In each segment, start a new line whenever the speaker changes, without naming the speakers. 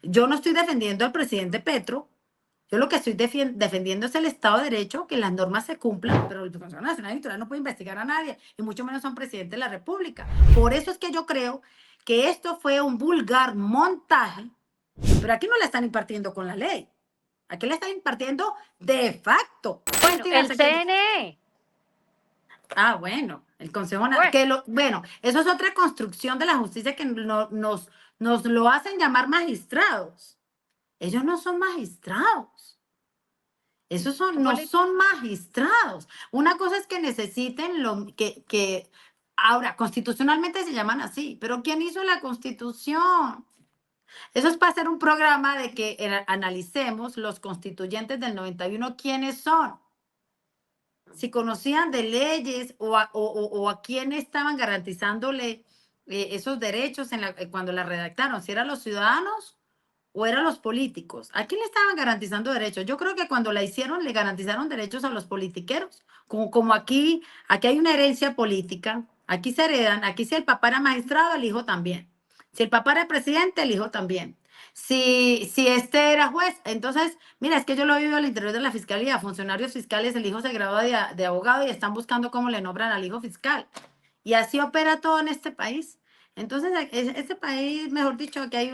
Yo no estoy defendiendo al presidente Petro. Yo lo que estoy defendiendo es el Estado de Derecho, que las normas se cumplan, pero el Consejo Nacional Electoral no puede investigar a nadie, y mucho menos a un presidente de la República. Por eso es que yo creo que esto fue un vulgar montaje, pero aquí no la están impartiendo con la ley. Aquí la están impartiendo de facto.
Bueno, el CNE.
Ah, bueno, el Consejo
Bueno.
bueno, eso es otra construcción de la justicia que nos lo hacen llamar magistrados. Ellos no son magistrados. Esos no son magistrados. Una cosa es que necesiten ahora, constitucionalmente se llaman así, pero ¿quién hizo la Constitución? Eso es para hacer un programa de que analicemos los constituyentes del 91, quiénes son. Si conocían de leyes o a quién estaban garantizándole esos derechos cuando la redactaron, si eran los ciudadanos o eran los políticos. ¿A quién le estaban garantizando derechos? Yo creo que cuando la hicieron le garantizaron derechos a los politiqueros, como aquí hay una herencia política, aquí se heredan, aquí si el papá era magistrado, el hijo también. Si el papá era presidente, el hijo también. Si este era juez, entonces, mira, es que yo lo he vivido al interior de la fiscalía, funcionarios fiscales, el hijo se gradúa de abogado y están buscando cómo le nombran al hijo fiscal. Y así opera todo en este país. Entonces, este país, mejor dicho, que hay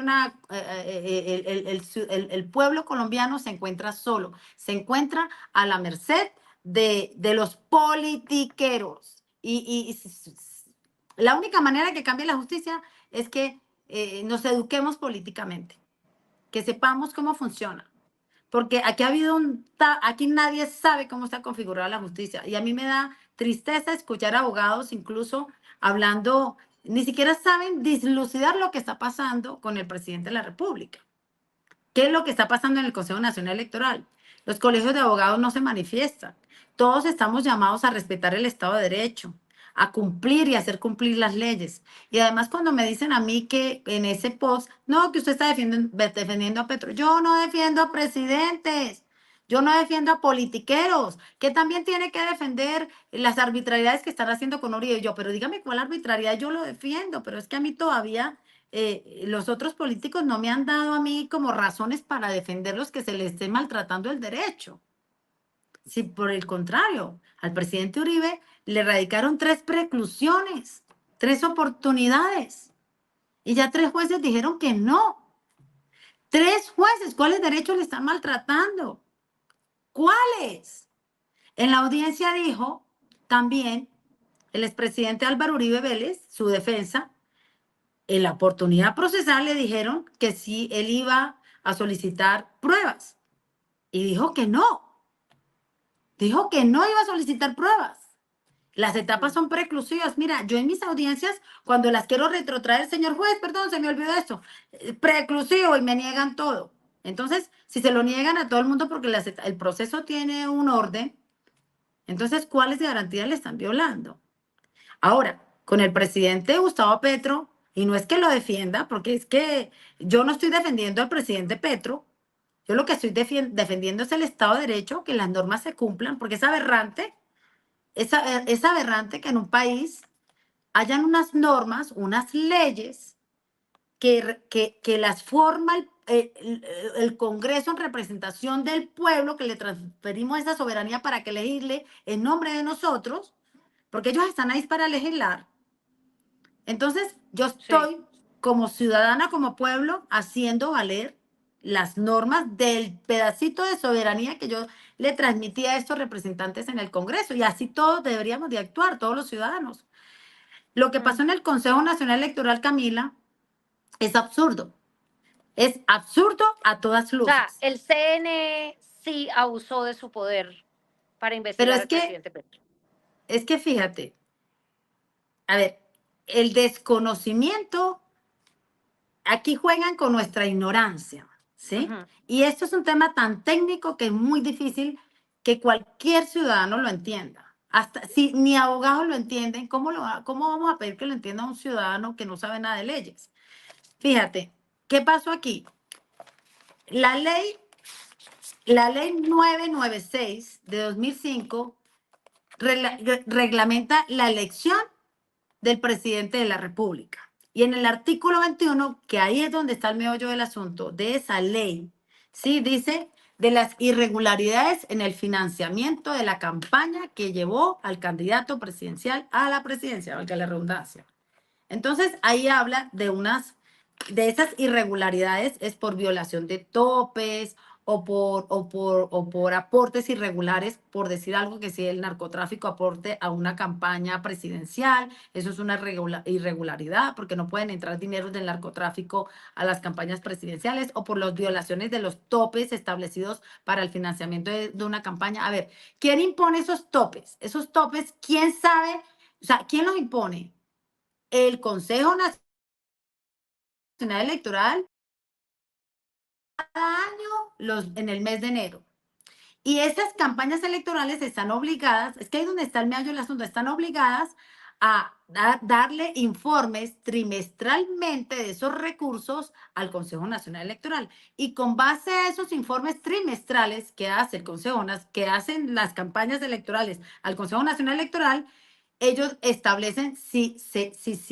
el pueblo colombiano se encuentra solo, se encuentra a la merced de los politiqueros. La única manera que cambie la justicia es que nos eduquemos políticamente, que sepamos cómo funciona. Porque aquí aquí nadie sabe cómo está configurada la justicia. Y a mí me da tristeza escuchar abogados incluso hablando, ni siquiera saben dislucidar lo que está pasando con el presidente de la República. ¿Qué es lo que está pasando en el Consejo Nacional Electoral? Los colegios de abogados no se manifiestan. Todos estamos llamados a respetar el Estado de Derecho, a cumplir y hacer cumplir las leyes. Y además cuando me dicen a mí que en ese post, no, que usted está defendiendo a Petro. Yo no defiendo a presidentes. Yo no defiendo a politiqueros, que también tiene que defender las arbitrariedades que están haciendo con Uribe. Yo, pero dígame cuál arbitrariedad yo lo defiendo, pero es que a mí todavía los otros políticos no me han dado a mí como razones para defenderlos que se les esté maltratando el derecho. Si por el contrario, al presidente Uribe le radicaron 3 preclusiones, 3 oportunidades, y ya 3 jueces dijeron que no. 3 jueces, ¿cuáles derechos le están maltratando? ¿Cuáles? En la audiencia dijo también el expresidente Álvaro Uribe Vélez, su defensa, en la oportunidad procesal le dijeron que sí, él iba a solicitar pruebas. Y dijo que no. Dijo que no iba a solicitar pruebas. Las etapas son preclusivas. Mira, yo en mis audiencias, cuando las quiero retrotraer, señor juez, perdón, se me olvidó esto, preclusivo y me niegan todo. Entonces, si se lo niegan a todo el mundo porque el proceso tiene un orden, entonces, ¿cuáles garantías le están violando? Ahora, con el presidente Gustavo Petro, y no es que lo defienda, porque es que yo no estoy defendiendo al presidente Petro, yo lo que estoy defendiendo es el Estado de Derecho, que las normas se cumplan, porque es aberrante que en un país hayan unas normas, unas leyes que las forma el Congreso en representación del pueblo, que le transferimos esa soberanía para que legisle en nombre de nosotros, porque ellos están ahí para legislar. Entonces, yo estoy como ciudadana, como pueblo, haciendo valer las normas del pedacito de soberanía que yo le transmití a estos representantes en el Congreso. Y así todos deberíamos de actuar, todos los ciudadanos. Lo que pasó en el Consejo Nacional Electoral, Camila, es absurdo. Es absurdo a todas luces.
O sea, el CNE sí abusó de su poder para investigar al presidente Petro.
Es que fíjate, a ver, el desconocimiento, aquí juegan con nuestra ignorancia, ¿sí? Y esto es un tema tan técnico que es muy difícil que cualquier ciudadano lo entienda. Hasta si ni abogados lo entienden, ¿cómo vamos a pedir que lo entienda un ciudadano que no sabe nada de leyes? Fíjate, ¿qué pasó aquí? La ley 996 de 2005 reglamenta la elección del presidente de la República. Y en el artículo 21, que ahí es donde está el meollo del asunto, de esa ley, ¿sí? Dice de las irregularidades en el financiamiento de la campaña que llevó al candidato presidencial a la presidencia, valga la redundancia. Entonces, ahí habla de esas irregularidades, es por violación de topes o por aportes irregulares, por decir algo que si el narcotráfico aporte a una campaña presidencial, eso es una irregularidad, porque no pueden entrar dineros del narcotráfico a las campañas presidenciales, o por las violaciones de los topes establecidos para el financiamiento de una campaña. A ver, ¿quién impone esos topes? Esos topes, ¿quién sabe? O sea, ¿quién los impone? El Consejo Nacional Electoral cada año en el mes de enero. Y esas campañas electorales están obligadas, es que ahí es donde está el meollo del asunto, están obligadas a darle informes trimestralmente de esos recursos al Consejo Nacional Electoral. Y con base a esos informes trimestrales que hace el Consejo, que hacen las campañas electorales al Consejo Nacional Electoral, ellos establecen si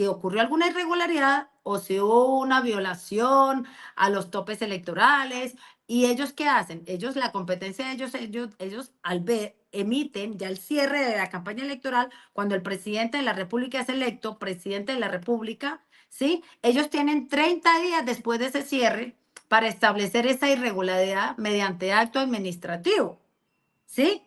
ocurrió alguna irregularidad o si hubo una violación a los topes electorales. ¿Y ellos qué hacen? Ellos, la competencia de ellos al ver, emiten ya el cierre de la campaña electoral, cuando el presidente de la República es electo presidente de la República, ¿sí? Ellos tienen 30 días después de ese cierre para establecer esa irregularidad mediante acto administrativo, ¿sí?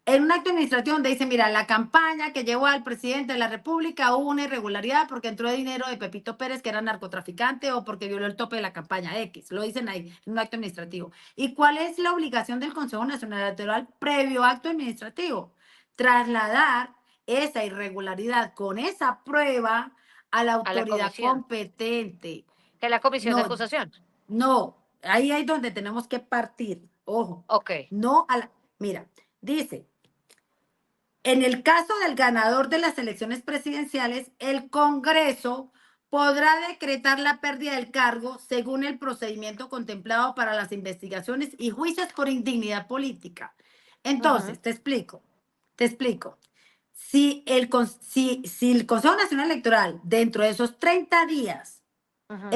En un acto administrativo donde dice, mira, la campaña que llevó al presidente de la República hubo una irregularidad porque entró dinero de Pepito Pérez, que era narcotraficante, o porque violó el tope de la campaña X. Lo dicen ahí, en un acto administrativo. ¿Y cuál es la obligación del Consejo Nacional Electoral previo acto administrativo? Trasladar esa irregularidad con esa prueba a la
A la
autoridad
comisión,
competente.
que es la comisión de
No,
acusación.
no, ahí es donde tenemos que partir. Ojo,
Ok.
no a la... Mira, dice... En el caso del ganador de las elecciones presidenciales, el Congreso podrá decretar la pérdida del cargo según el procedimiento contemplado para las investigaciones y juicios por indignidad política.
Ujú,
Entonces, te explico. Si el Consejo Nacional Electoral, dentro de esos 30 días,
ujú.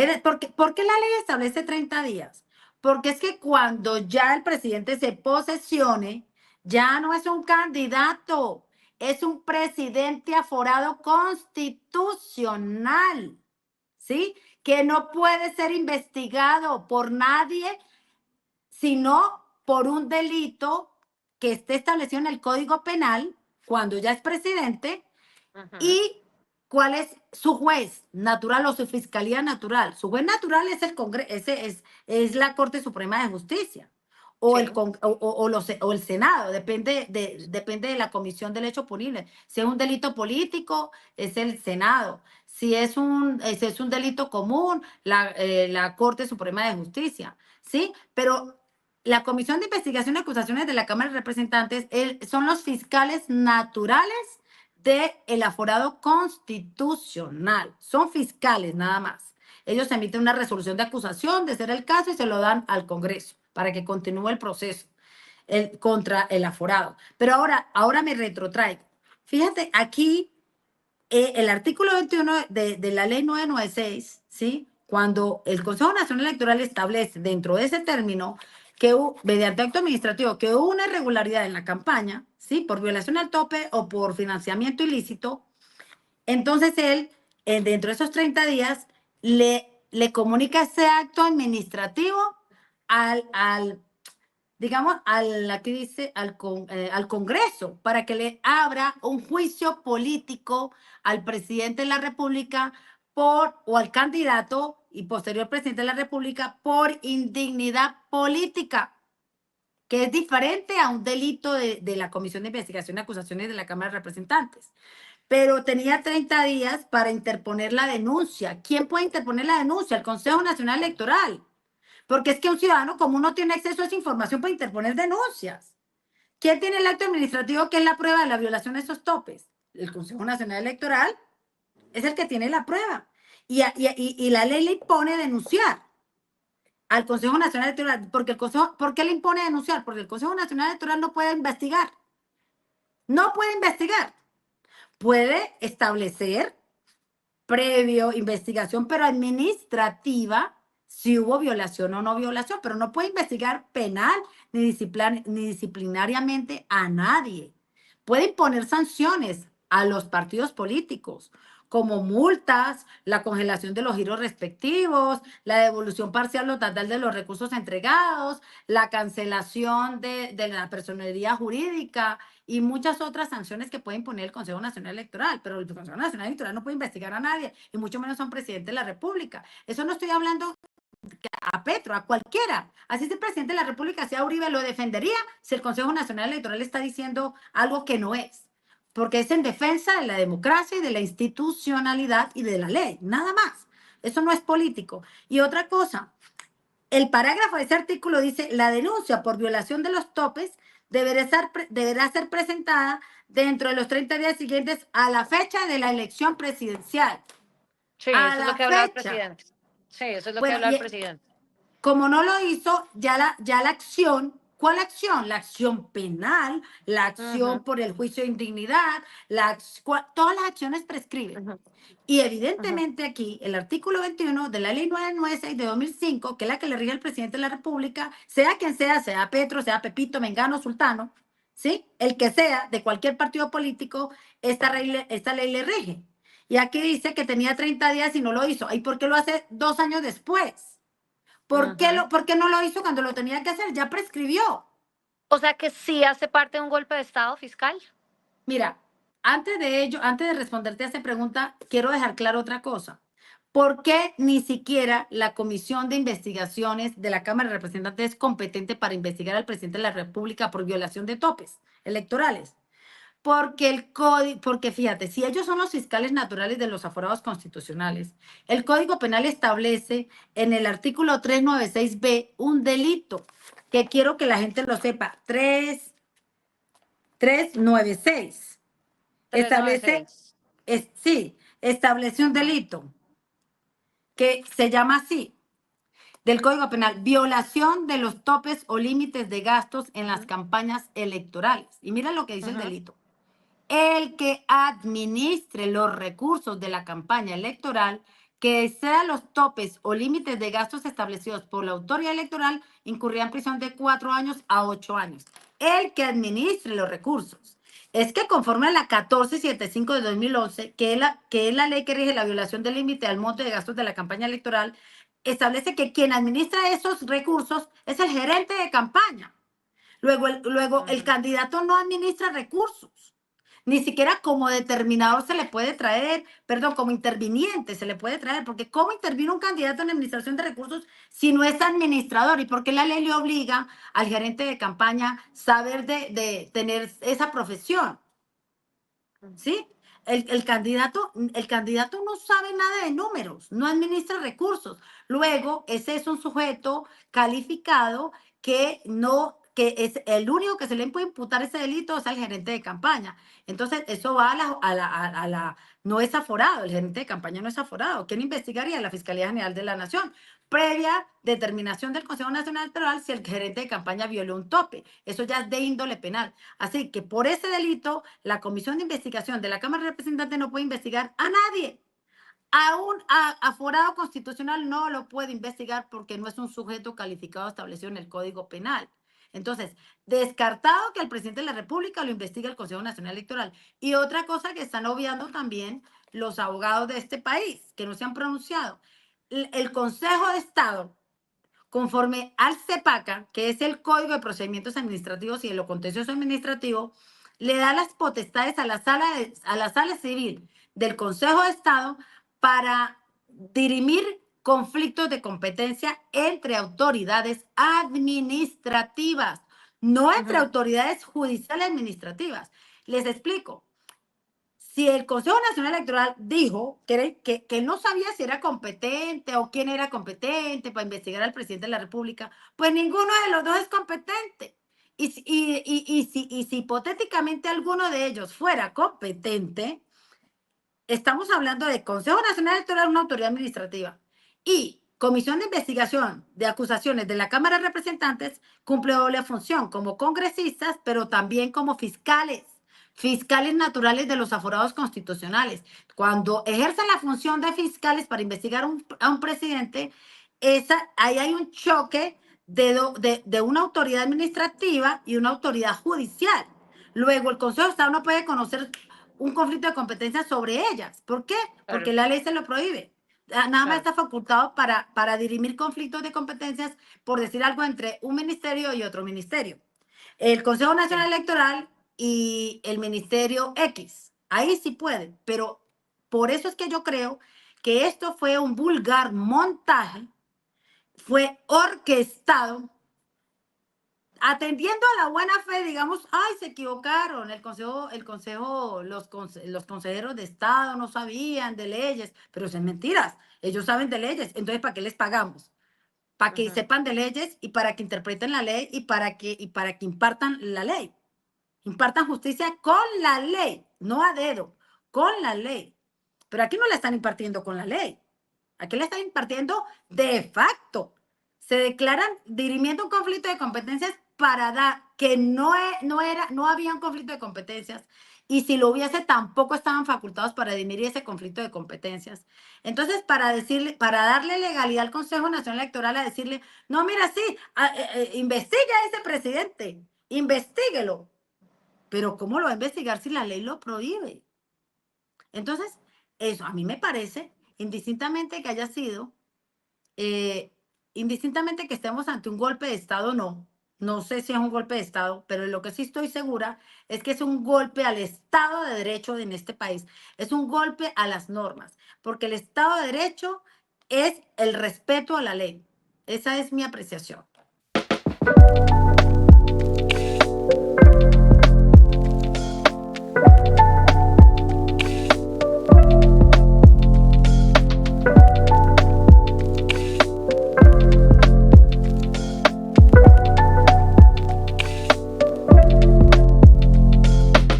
¿por qué la ley establece 30 días? Porque es que cuando ya el presidente se posesione, ya no es un candidato, es un presidente aforado constitucional, ¿sí? Que no puede ser investigado por nadie, sino por un delito que esté establecido en el Código Penal cuando ya es presidente.
Ujú.
¿Y cuál es su juez natural o su fiscalía natural? Su juez natural es el Congreso, es la Corte Suprema de Justicia o
Sí,
o el Senado, depende de la comisión del hecho punible. Si es un delito político, es el Senado. Si es un delito común, la Corte Suprema de Justicia, ¿sí? Pero la Comisión de Investigación y Acusaciones de la Cámara de Representantes son los fiscales naturales del aforado constitucional. Son fiscales nada más. Ellos emiten una resolución de acusación de ser el caso y se lo dan al Congreso para que continúe el proceso contra el aforado. Pero ahora me retrotraigo. Fíjate, aquí el artículo 21 de la ley 996, ¿sí? Cuando el Consejo Nacional Electoral establece dentro de ese término que mediante acto administrativo que hubo una irregularidad en la campaña, ¿sí? Por violación al tope o por financiamiento ilícito, entonces él, dentro de esos 30 días, le comunica ese acto administrativo al digamos, aquí dice, al Congreso, para que le abra un juicio político al presidente de la República o al candidato y posterior presidente de la República por indignidad política, que es diferente a un delito de la Comisión de Investigación y Acusaciones de la Cámara de Representantes. Pero tenía 30 días para interponer la denuncia. ¿Quién puede interponer la denuncia? El Consejo Nacional Electoral. Porque es que un ciudadano común no tiene acceso a esa información para interponer denuncias. ¿Quién tiene el acto administrativo que es la prueba de la violación de esos topes? El Consejo Nacional Electoral es el que tiene la prueba. Y la ley le impone denunciar al Consejo Nacional Electoral. ¿Por qué le impone denunciar? Porque el Consejo Nacional Electoral no puede investigar. No puede investigar. Puede establecer previo, investigación, pero administrativa, si hubo violación o no violación, pero no puede investigar penal ni disciplinariamente a nadie. Puede imponer sanciones a los partidos políticos, como multas, la congelación de los giros respectivos, la devolución parcial o total de los recursos entregados, la cancelación de la personería jurídica y muchas otras sanciones que puede imponer el Consejo Nacional Electoral. Pero el Consejo Nacional Electoral no puede investigar a nadie, y mucho menos a un presidente de la República. Eso no estoy hablando a Petro, a cualquiera. Así si el presidente de la República, sea Uribe, lo defendería si el Consejo Nacional Electoral está diciendo algo que no es, porque es en defensa de la democracia y de la institucionalidad y de la ley, nada más. Eso no es político. Y otra cosa, el parágrafo de ese artículo dice: la denuncia por violación de los topes deberá ser presentada dentro de los 30 días siguientes a la fecha de la elección presidencial.
Sí,
A
eso es lo
la
que hablaba el
fecha.
presidente. Sí, eso es lo que
Bueno,
hablaba el presidente.
como no lo hizo, ya la acción, ¿cuál acción? La acción penal, la acción por el juicio de indignidad, todas las acciones prescriben. Y evidentemente aquí el artículo 21 de la ley 996 de 2005, que es la que le rige al presidente de la República, sea quien sea Petro, sea Pepito, Mengano, Sultano, ¿sí? El que sea, de cualquier partido político, esta ley le rige. Y aquí dice que tenía 30 días y no lo hizo. ¿Y por qué lo hace 2 años después? ¿Por qué no lo hizo cuando lo tenía que hacer? Ya prescribió.
O sea que sí hace parte de un golpe de Estado fiscal.
Mira, antes de ello, antes de responderte a esa pregunta, quiero dejar claro otra cosa. ¿Por qué ni siquiera la Comisión de Investigaciones de la Cámara de Representantes es competente para investigar al presidente de la República por violación de topes electorales? Porque fíjate, si ellos son los fiscales naturales de los aforados constitucionales, el Código Penal establece en el artículo 396b un delito que quiero que la gente lo sepa. 396 establece,
396.
sí, establece un delito que se llama así, del Código Penal: violación de los topes o límites de gastos en las campañas electorales. Y mira lo que dice el delito: el que administre los recursos de la campaña electoral que exceda los topes o límites de gastos establecidos por la autoridad electoral incurrirá en prisión de 4 años a 8 años. El que administre los recursos. Es que conforme a la 1475 de 2011, que es la ley que rige la violación del límite al monto de gastos de la campaña electoral, establece que quien administra esos recursos es el gerente de campaña. Luego el candidato no administra recursos. Ni siquiera como determinador se le puede traer, perdón, como interviniente se le puede traer, porque ¿cómo interviene un candidato en la administración de recursos si no es administrador? ¿Y por qué la ley le obliga al gerente de campaña saber de tener esa profesión? ¿Sí? El candidato no sabe nada de números, no administra recursos. Luego, ese es un sujeto calificado que es el único que se le puede imputar ese delito es al gerente de campaña. Entonces, eso va no es aforado, el gerente de campaña no es aforado. ¿Quién investigaría? La Fiscalía General de la Nación, previa determinación del Consejo Nacional Electoral si el gerente de campaña violó un tope. Eso ya es de índole penal. Así que por ese delito, la Comisión de Investigación de la Cámara de Representantes no puede investigar a nadie. A un aforado constitucional no lo puede investigar porque no es un sujeto calificado establecido en el Código Penal. Entonces, descartado que el presidente de la República lo investigue el Consejo Nacional Electoral. Y otra cosa que están obviando también los abogados de este país, que no se han pronunciado: el Consejo de Estado, conforme al CEPACA, que es el Código de Procedimientos Administrativos y de lo Contencioso Administrativo, le da las potestades a la sala civil del Consejo de Estado para dirimir conflictos de competencia entre autoridades administrativas, no entre autoridades judiciales administrativas. Les explico. Si el Consejo Nacional Electoral dijo que él no sabía si era competente o quién era competente para investigar al presidente de la República, pues ninguno de los dos es competente. Y si hipotéticamente alguno de ellos fuera competente, estamos hablando de Consejo Nacional Electoral, una autoridad administrativa, y Comisión de Investigación de Acusaciones de la Cámara de Representantes, cumple doble función como congresistas, pero también como fiscales. fiscales naturales de los aforados constitucionales. Cuando ejercen la función de fiscales para investigar a un presidente, ahí hay un choque de una autoridad administrativa y una autoridad judicial. Luego, el Consejo de Estado no puede conocer un conflicto de competencias sobre ellas. ¿Por qué? Porque la ley se lo prohíbe. Nada más está facultado para dirimir conflictos de competencias, por decir algo, entre un ministerio y otro ministerio. El Consejo Nacional Electoral y el Ministerio X. Ahí sí pueden, pero por eso es que yo creo que esto fue un vulgar montaje, fue orquestado, atendiendo a la buena fe, digamos, ay, se equivocaron, los consejeros de Estado no sabían de leyes, pero son mentiras, ellos saben de leyes, entonces ¿para qué les pagamos? Para que sepan de leyes y para que interpreten la ley y para que impartan la ley. Impartan justicia con la ley, no a dedo, con la ley. Pero aquí no la están impartiendo con la ley. Aquí la están impartiendo de facto. Se declaran dirimiendo un conflicto de competencias para dar que no había un conflicto de competencias, y si lo hubiese tampoco estaban facultados para dirimir ese conflicto de competencias. Entonces, para darle legalidad al Consejo Nacional Electoral a decirle, no, mira, sí, investigue a ese presidente, investíguelo. Pero ¿cómo lo va a investigar si la ley lo prohíbe? Entonces, eso a mí me parece, indistintamente que haya sido, indistintamente que estemos ante un golpe de Estado, no sé si es un golpe de Estado, pero lo que sí estoy segura es que es un golpe al Estado de Derecho en este país, es un golpe a las normas, porque el Estado de Derecho es el respeto a la ley. Esa es mi apreciación.